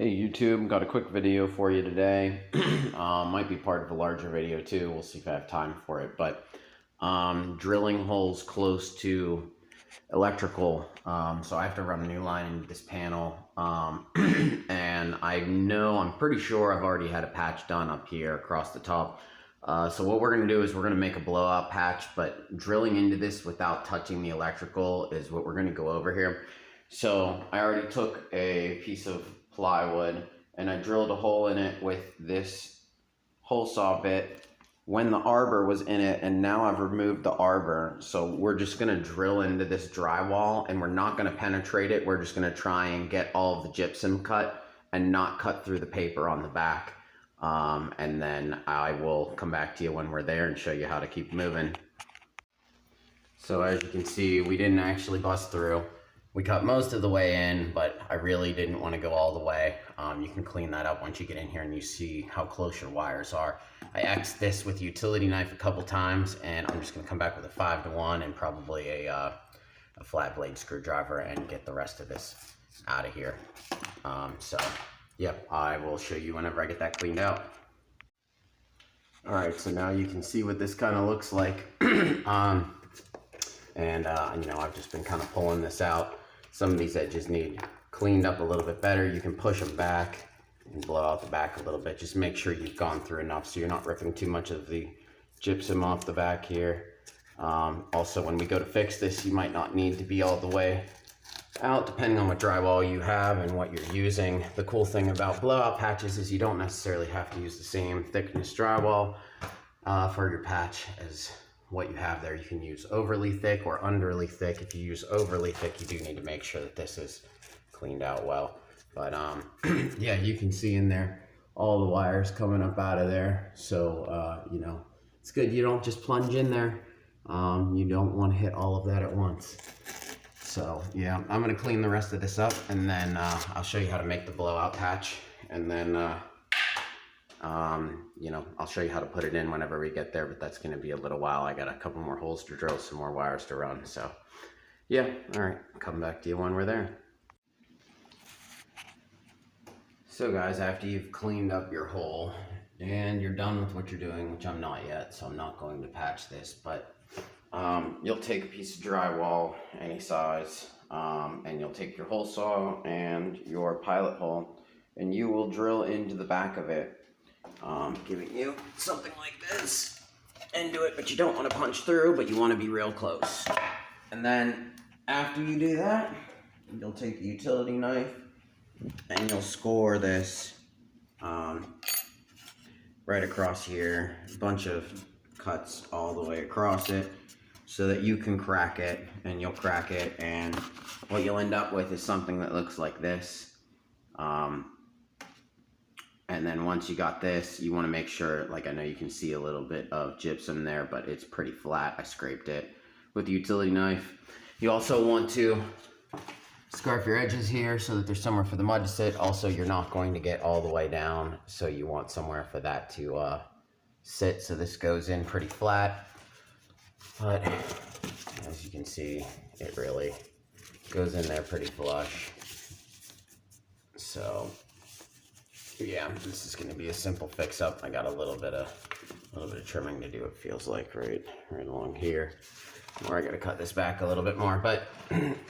Hey YouTube, got a quick video for you today. Might be part of a larger video too. We'll see if I have time for it. But drilling holes close to electrical. So I have to run a new line into this panel. And I'm pretty sure I've already had a patch done up here across the top. So what we're going to do is we're going to make a blowout patch, but drilling into this without touching the electrical is what we're going to go over here. So I already took a piece of plywood and I drilled a hole in it with this hole saw bit when the arbor was in it, and now I've removed the arbor. So we're just going to drill into this drywall and we're not going to penetrate it. We're just going to try and get all of the gypsum cut and not cut through the paper on the back. And then I will come back to you when we're there and show you how to keep moving. So as you can see, we didn't actually bust through. We cut most of the way in, but I really didn't want to go all the way. You can clean that up once you get in here and you see how close your wires are. I X'd this with a utility knife a couple times, and I'm just going to come back with a 5-to-1 and probably a flat blade screwdriver and get the rest of this out of here. Yep, I will show you whenever I get that cleaned out. Alright, so now you can see what this kind of looks like. I've just been kind of pulling this out. Some of these edges need cleaned up a little bit better. You can push them back and blow out the back a little bit. Just make sure you've gone through enough so you're not ripping too much of the gypsum off the back here. Also, when we go to fix this, you might not need to be all the way out, depending on what drywall you have and what you're using. The cool thing about blowout patches is you don't necessarily have to use the same thickness drywall for your patch as what you have there. You can use overly thick or underly thick. If you use overly thick, you do need to make sure that this is cleaned out well. But yeah, you can see in there all the wires coming up out of there. So it's good you don't just plunge in there. You don't want to hit all of that at once. So yeah, I'm going to clean the rest of this up, and then I'll show you how to make the blowout patch, and then I'll show you how to put it in whenever we get there, but that's going to be a little while. I got a couple more holes to drill, some more wires to run. So yeah, all right, come back to you when we're there. So guys, after you've cleaned up your hole and you're done with what you're doing, which I'm not yet, so I'm not going to patch this, but you'll take a piece of drywall, any size, and you'll take your hole saw and your pilot hole, and you will drill into the back of it, giving you something like this into it, but you don't want to punch through, but you want to be real close. And then after you do that, you'll take a utility knife and you'll score this right across here, a bunch of cuts all the way across it, so that you can crack it, and you'll crack it, and what you'll end up with is something that looks like this. And then once you got this, you want to make sure, like, I know you can see a little bit of gypsum there, but it's pretty flat. I scraped it with the utility knife. You also want to scarf your edges here so that there's somewhere for the mud to sit. Also, you're not going to get all the way down, so you want somewhere for that to sit. So this goes in pretty flat, but as you can see, it really goes in there pretty flush. So yeah, this is going to be a simple fix up. I got a little bit of trimming to do, it feels like, right along here, or I got to cut this back a little bit more, but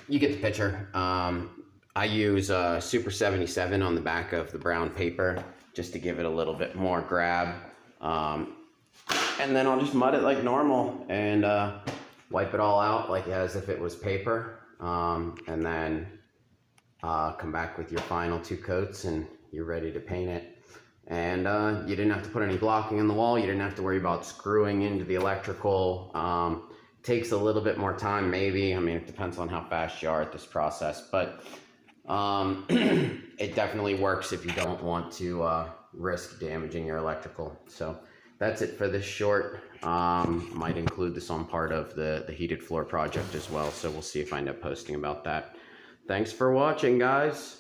you get the picture. I use Super 77 on the back of the brown paper just to give it a little bit more grab, and then I'll just mud it like normal and wipe it all out like as if it was paper, and then come back with your final 2 coats and you're ready to paint it. And you didn't have to put any blocking in the wall. You didn't have to worry about screwing into the electrical. Takes a little bit more time, maybe. I mean, it depends on how fast you are at this process, but it definitely works if you don't want to risk damaging your electrical. So that's it for this short. Might include this on part of the heated floor project as well, so we'll see if I end up posting about that. Thanks for watching, guys.